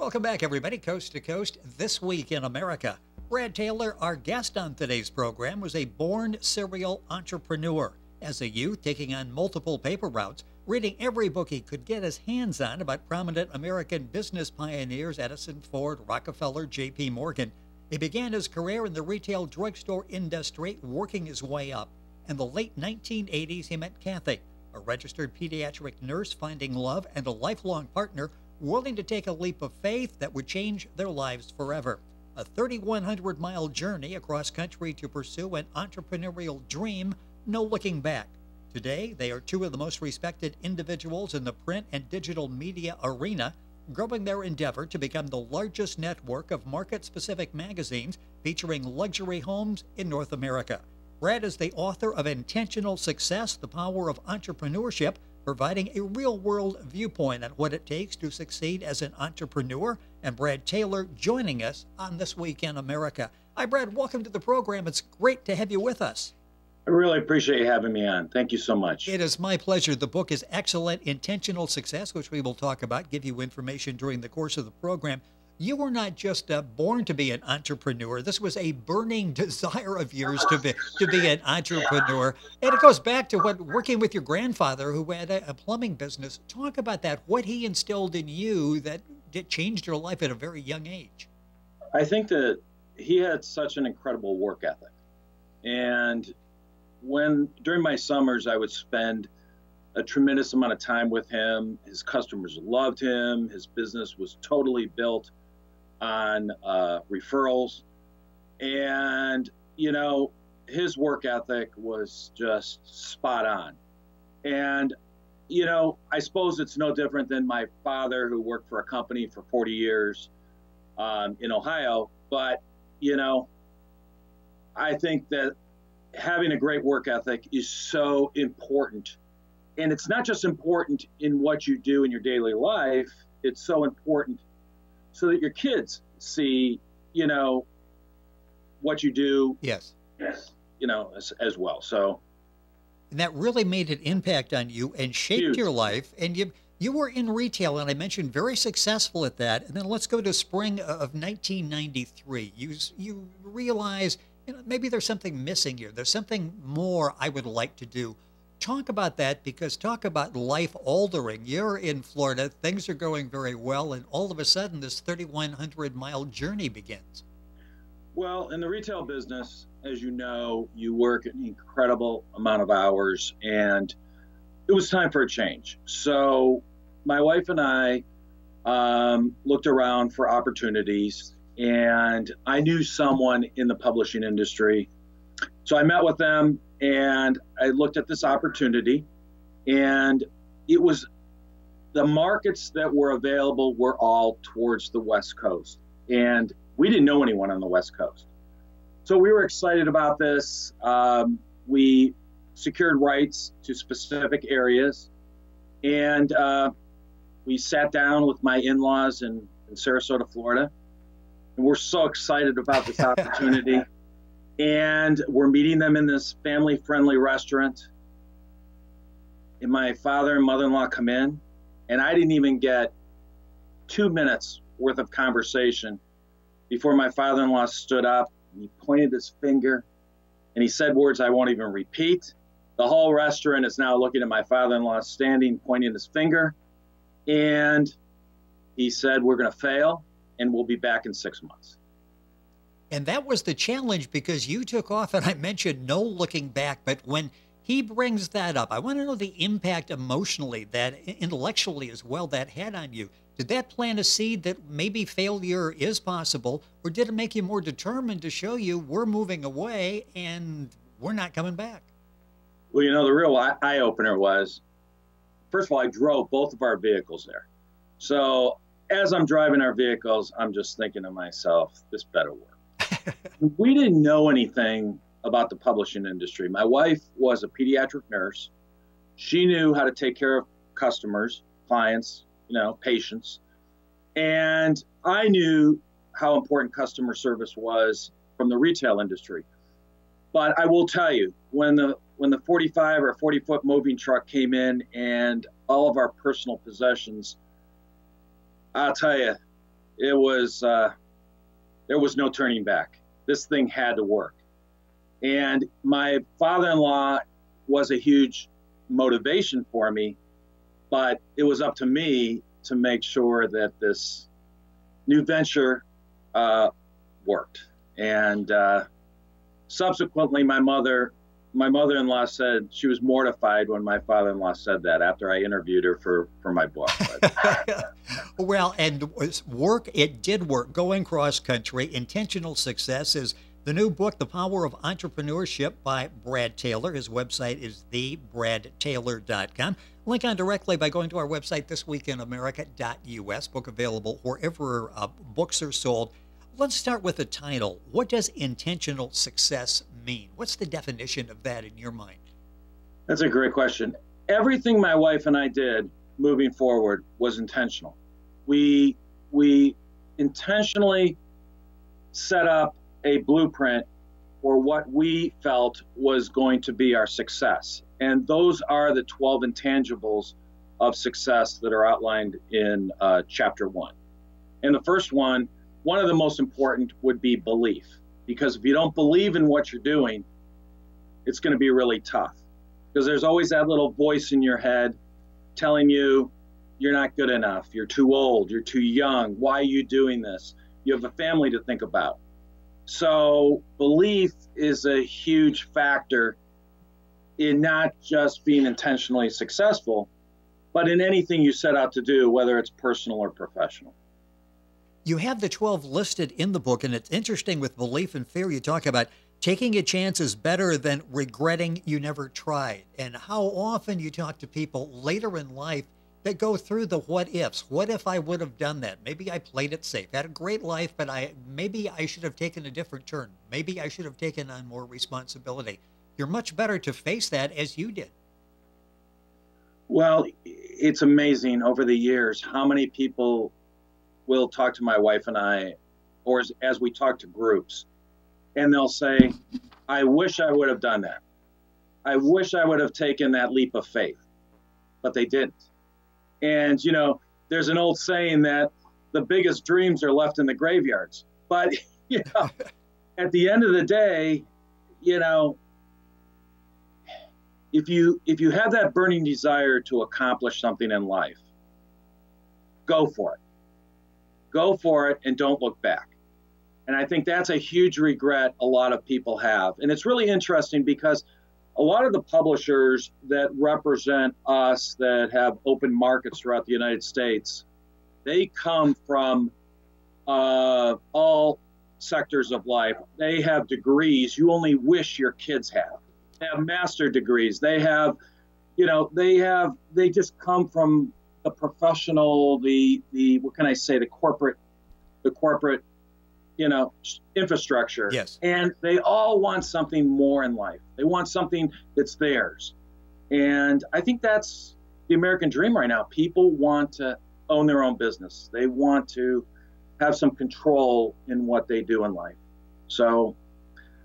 Welcome back, everybody, coast to coast. This week in America, Brad Taylor, our guest on today's program, was a born serial entrepreneur. As a youth, taking on multiple paper routes, reading every book he could get his hands on about prominent American business pioneers Edison, Ford, Rockefeller, J.P. Morgan. He began his career in the retail drugstore industry, working his way up. In the late 1980s, he met Cathy, a registered pediatric nurse finding love and a lifelong partner, willing to take a leap of faith that would change their lives forever. A 3,100-mile journey across country to pursue an entrepreneurial dream, no looking back. Today, they are two of the most respected individuals in the print and digital media arena, growing their endeavor to become the largest network of market-specific magazines featuring luxury homes in North America. Brad is the author of Intentional Success, The Power of Entrepreneurship, providing a real-world viewpoint on what it takes to succeed as an entrepreneur, and Brad Taylor joining us on This Week in America. Hi, Brad. Welcome to the program. It's great to have you with us. I really appreciate you having me on. Thank you so much. It is my pleasure. The book is excellent, Intentional Success, which we will talk about, give you information during the course of the program. You were not just born to be an entrepreneur. This was a burning desire of yours to be an entrepreneur. And it goes back to working with your grandfather who had a plumbing business. Talk about that, what he instilled in you that changed your life at a very young age. I think that he had such an incredible work ethic. And during my summers, I would spend a tremendous amount of time with him. His customers loved him. His business was totally built on referrals. And, you know, his work ethic was just spot on. And, you know, I suppose it's no different than my father, who worked for a company for 40 years in Ohio. But, you know, I think that having a great work ethic is so important. And it's not just important in what you do in your daily life, it's so important so that your kids see, you know, what you do. Yes. You know, as well. So. And that really made an impact on you and shaped Huge. your life. And you were in retail, and I mentioned very successful at that. And then let's go to spring of 1993. You realize, you know, maybe there's something missing here. There's something more I would like to do. Talk about that, because talk about life altering. You're in Florida, things are going very well, and all of a sudden this 3,100-mile journey begins. Well, in the retail business, as you know, you work an incredible amount of hours, and it was time for a change. So my wife and I looked around for opportunities, and I knew someone in the publishing industry. So I met with them, and I looked at this opportunity, and it was the markets that were available were all towards the West Coast, and we didn't know anyone on the West Coast. So we were excited about this. We secured rights to specific areas, and we sat down with my in-laws in Sarasota, Florida, and we're so excited about this opportunity. And we're meeting them in this family-friendly restaurant. And my father and mother-in-law come in, and I didn't even get 2 minutes worth of conversation before my father-in-law stood up. And he pointed his finger, and he said words I won't even repeat. The whole restaurant is now looking at my father-in-law standing, pointing his finger. And he said, "We're going to fail, and we'll be back in 6 months." And that was the challenge, because you took off, and I mentioned no looking back. But when he brings that up, I want to know the impact emotionally, that intellectually as well, that had on you. Did that plant a seed that maybe failure is possible, or did it make you more determined to show you we're moving away and we're not coming back? Well, you know, the real eye-opener was, first of all, I drove both of our vehicles there. So as I'm driving our vehicles, I'm just thinking to myself, this better work. We didn't know anything about the publishing industry. My wife was a pediatric nurse. She knew how to take care of customers, clients, you know, patients. And I knew how important customer service was from the retail industry. But I will tell you, when the 45 or 40-foot moving truck came in and all of our personal possessions, I'll tell you, It was there was no turning back. This thing had to work. And my father-in-law was a huge motivation for me, but it was up to me to make sure that this new venture worked. And subsequently, my mother-in-law said she was mortified when my father-in-law said that after I interviewed her for my book. Well, and it did work. Going cross country, Intentional Success is the new book, The Power of Entrepreneurship by Brad Taylor. His website is thebradtaylor.com. Link on directly by going to our website, thisweekinamerica.us. Book available wherever books are sold. Let's start with the title. What does intentional success mean? What's the definition of that in your mind? That's a great question. Everything my wife and I did moving forward was intentional. We intentionally set up a blueprint for what we felt was going to be our success. And those are the 12 intangibles of success that are outlined in chapter 1. And the first one of the most important would be belief. Because if you don't believe in what you're doing, it's going to be really tough. Because there's always that little voice in your head telling you you're not good enough, you're too old, you're too young, why are you doing this? You have a family to think about. So belief is a huge factor in not just being intentionally successful, but in anything you set out to do, whether it's personal or professional. You have the 12 listed in the book, and it's interesting with belief and fear. You talk about taking a chance is better than regretting you never tried. And how often you talk to people later in life that go through the what ifs. What if I would have done that? Maybe I played it safe, had a great life, but maybe I should have taken a different turn. Maybe I should have taken on more responsibility. You're much better to face that as you did. Well, it's amazing over the years how many people will talk to my wife and I, or as we talk to groups, and they'll say, I wish I would have done that. I wish I would have taken that leap of faith, but they didn't. And, you know, there's an old saying that the biggest dreams are left in the graveyards. But, you know, at the end of the day, you know, if you have that burning desire to accomplish something in life, go for it. Go for it and don't look back. And I think that's a huge regret a lot of people have. And it's really interesting because a lot of the publishers that represent us that have open markets throughout the United States, they come from all sectors of life. They have degrees you only wish your kids have. They have master degrees. They have, you know, they just come from the professional, the what can I say, the corporate, you know, infrastructure. Yes. And they all want something more in life. They want something that's theirs. And I think that's the American dream right now. People want to own their own business. They want to have some control in what they do in life. So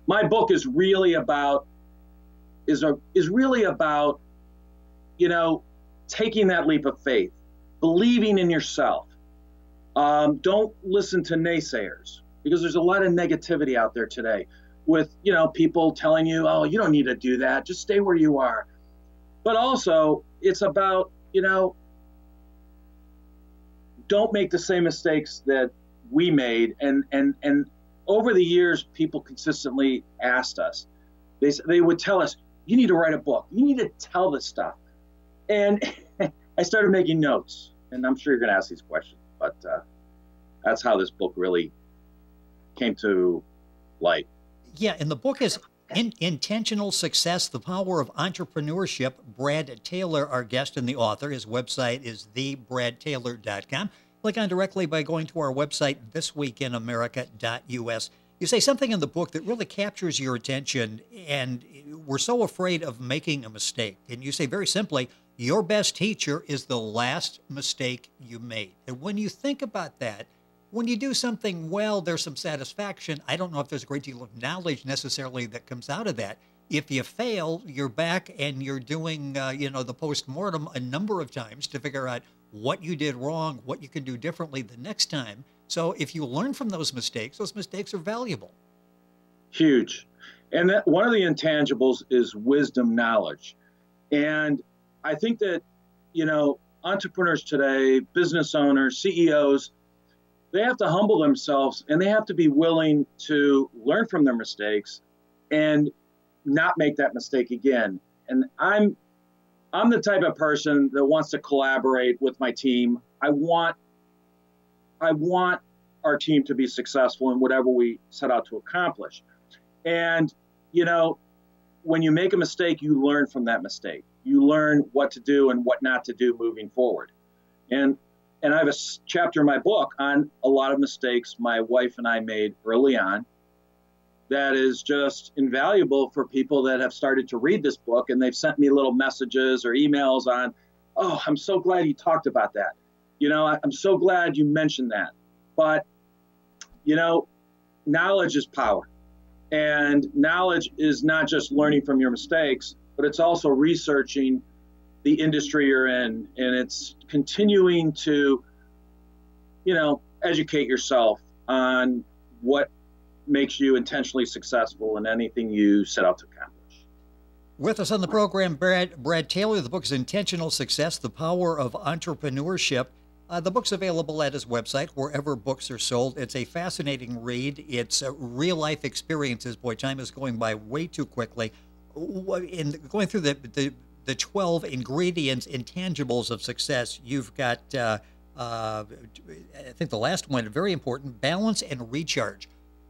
my book is really about, you know, taking that leap of faith, believing in yourself. Don't listen to naysayers, because there's a lot of negativity out there today with, you know, people telling you, oh, you don't need to do that. Just stay where you are. But also it's about, you know, don't make the same mistakes that we made. And over the years, people consistently asked us, they would tell us, you need to write a book. You need to tell this stuff. And I started making notes, and I'm sure you're going to ask these questions, but that's how this book really came to light. Yeah, and the book is Intentional Success, The Power of Entrepreneurship. Brad Taylor, our guest and the author. His website is thebradtaylor.com. Click on directly by going to our website, thisweekinamerica.us. You say something in the book that really captures your attention, and we're so afraid of making a mistake. And you say very simply, your best teacher is the last mistake you made. And when you think about that, when you do something well, there's some satisfaction. I don't know if there's a great deal of knowledge necessarily that comes out of that. If you fail, you're back and you're doing, you know, the postmortem a number of times to figure out what you did wrong, what you can do differently the next time. So if you learn from those mistakes are valuable. Huge. And that one of the intangibles is wisdom, knowledge. And I think that, entrepreneurs today, business owners, CEOs, they have to humble themselves and they have to be willing to learn from their mistakes and not make that mistake again. And I'm the type of person that wants to collaborate with my team. I want our team to be successful in whatever we set out to accomplish. And, when you make a mistake, you learn from that mistake. You learn what to do and what not to do moving forward. And I have a chapter in my book on a lot of mistakes my wife and I made early on that is just invaluable for people that have started to read this book, and they've sent me little messages or emails on, oh, I'm so glad you talked about that. I'm so glad you mentioned that. But, knowledge is power. And knowledge is not just learning from your mistakes, but it's also researching the industry you're in, and it's continuing to, educate yourself on what makes you intentionally successful in anything you set out to accomplish. With us on the program, Brad Taylor. The book is Intentional Success, The Power of Entrepreneurship. The book's available at his website, wherever books are sold. It's a fascinating read. It's real-life experiences. Boy, time is going by way too quickly. In going through the 12 intangibles of success, you've got, I think the last one, very important, balance and recharge.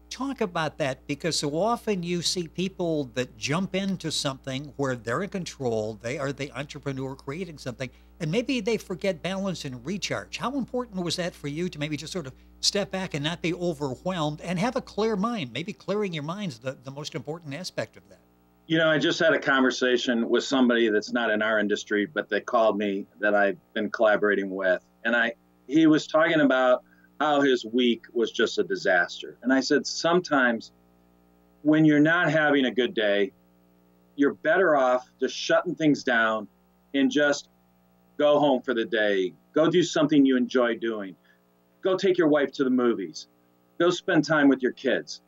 Talk about that, because so often you see people that jump into something where they're in control, they are the entrepreneur creating something, and maybe they forget balance and recharge. How important was that for you to maybe just sort of step back and not be overwhelmed and have a clear mind? Maybe clearing your mind's the most important aspect of that. I just had a conversation with somebody that's not in our industry, but they called me that I've been collaborating with. And he was talking about how his week was just a disaster. And I said, sometimes when you're not having a good day, you're better off just shutting things down and just go home for the day. Go do something you enjoy doing. Go take your wife to the movies. Go spend time with your kids.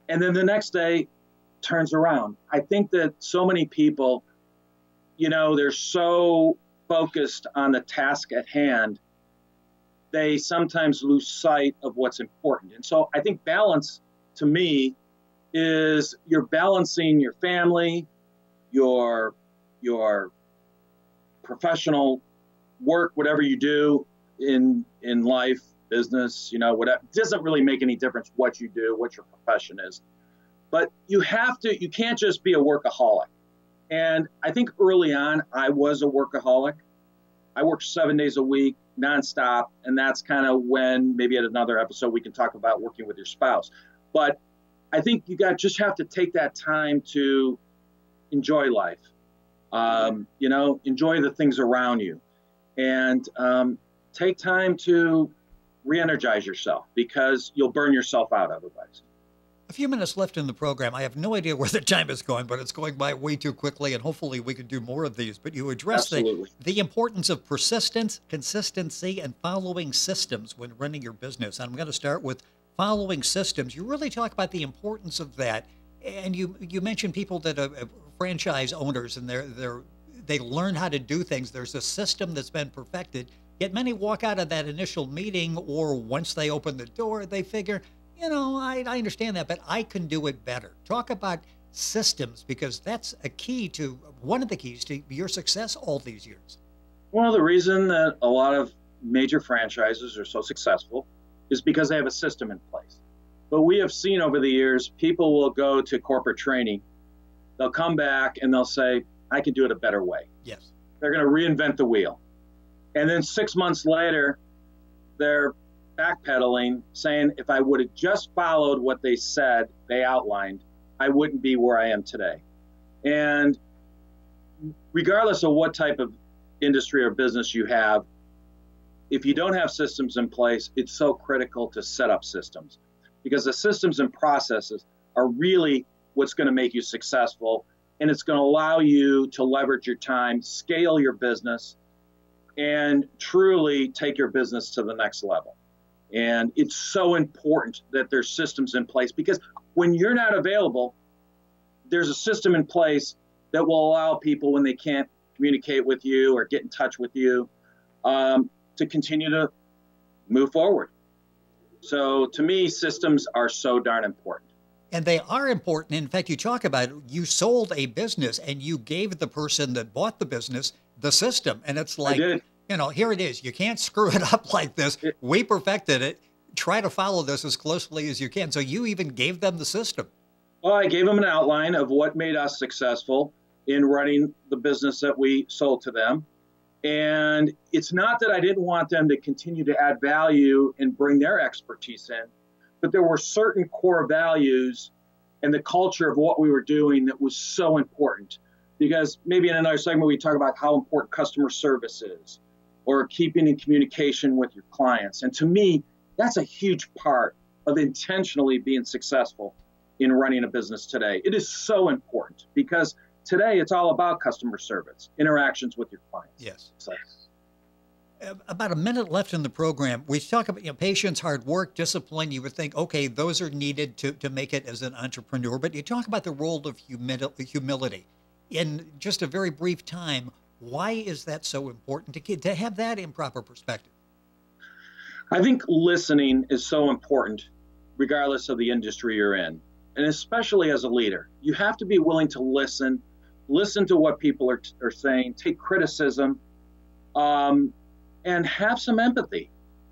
And then the next day turns around. I think that so many people, they're so focused on the task at hand, they sometimes lose sight of what's important. And so I think balance, to me, is you're balancing your family, your professional work, whatever you do in life, business, whatever. It doesn't really make any difference what you do, what your profession is. But you can't just be a workaholic. And I think early on, I was a workaholic. I worked 7 days a week, nonstop. And that's kind of when, maybe at another episode, we can talk about working with your spouse. But I think you just have to take that time to enjoy life, enjoy the things around you, and take time to re-energize yourself, because you'll burn yourself out otherwise. A few minutes left in the program. I have no idea where the time is going, but it's going by way too quickly, and hopefully we can do more of these. But you address the importance of persistence, consistency, and following systems when running your business. And I'm going to start with following systems. You really talk about the importance of that. And you mentioned people that are franchise owners, and they learn how to do things. There's a system that's been perfected, yet many walk out of that initial meeting, or once they open the door, they figure, I understand that, but I can do it better. Talk about systems, because that's one of the keys to your success all these years. Well, the reason that a lot of major franchises are so successful is because they have a system in place. But we have seen over the years, people will go to corporate training, they'll come back and they'll say, I can do it a better way. Yes. They're going to reinvent the wheel. And then 6 months later, they're backpedaling, saying, if I would have just followed what they said, they outlined, I wouldn't be where I am today. And regardless of what type of industry or business you have, if you don't have systems in place, it's so critical to set up systems, because the systems and processes are really what's going to make you successful. And it's going to allow you to leverage your time, scale your business, and truly take your business to the next level. And it's so important that there's systems in place, because when you're not available, there's a system in place that will allow people, when they can't communicate with you or get in touch with you, to continue to move forward. So to me, systems are so darn important. And they are important. In fact, you talk about you sold a business and you gave the person that bought the business the system. And it's like, here it is. You can't screw it up like this. We perfected it. Try to follow this as closely as you can. So you even gave them the system. Well, I gave them an outline of what made us successful in running the business that we sold to them. And it's not that I didn't want them to continue to add value and bring their expertise in, but there were certain core values and the culture of what we were doing that was so important. Because maybe in another segment, we talk about how important customer service is, or keeping in communication with your clients. And to me, that's a huge part of intentionally being successful in running a business today. It is so important, because today it's all about customer service, interactions with your clients. Yes. So, about a minute left in the program. We talk about patience, hard work, discipline. You would think, okay, those are needed to make it as an entrepreneur. But you talk about the role of humility. In just a very brief time, why is that so important to have that in proper perspective? I think listening is so important, regardless of the industry you're in. And especially as a leader, you have to be willing to listen to what people are saying, take criticism, and have some empathy.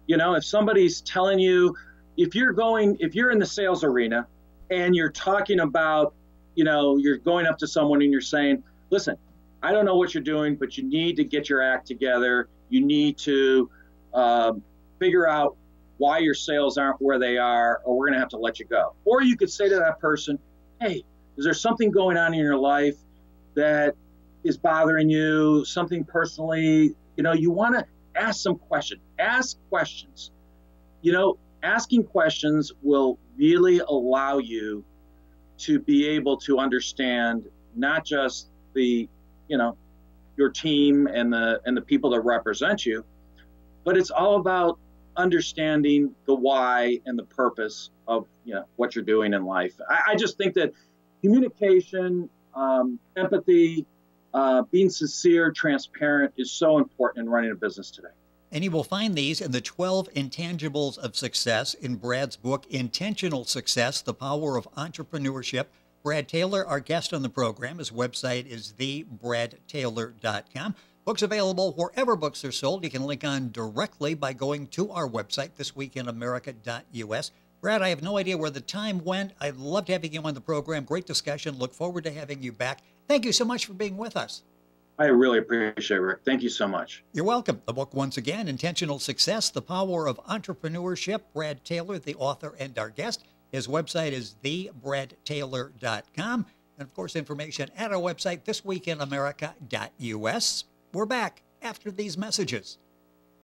If somebody's telling you, if you're in the sales arena and you're talking about, you're going up to someone and you're saying, listen, I don't know what you're doing, but you need to get your act together. You need to figure out why your sales aren't where they are, or we're going to have to let you go. Or you could say to that person, hey, is there something going on in your life that is bothering you, something personally? You want to ask some questions. Ask questions. Asking questions will really allow you to be able to understand not just your team and the people that represent you, but it's all about understanding the why and the purpose of what you're doing in life. I just think that communication, empathy, being sincere, transparent is so important in running a business today. And you will find these in the 12 Intangibles of Success in Brad's book, Intentional Success, The Power of Entrepreneurship. Brad Taylor, our guest on the program, his website is thebradtaylor.com. Books available wherever books are sold. You can link on directly by going to our website, thisweekinamerica.us. Brad, I have no idea where the time went. I loved having you on the program. Great discussion. Look forward to having you back. Thank you so much for being with us. I really appreciate it, Rick. Thank you so much. You're welcome. The book, once again, Intentional Success, The Power of Entrepreneurship. Brad Taylor, the author and our guest. His website is thebradtaylor.com. And, of course, information at our website, thisweekinamerica.us. We're back after these messages.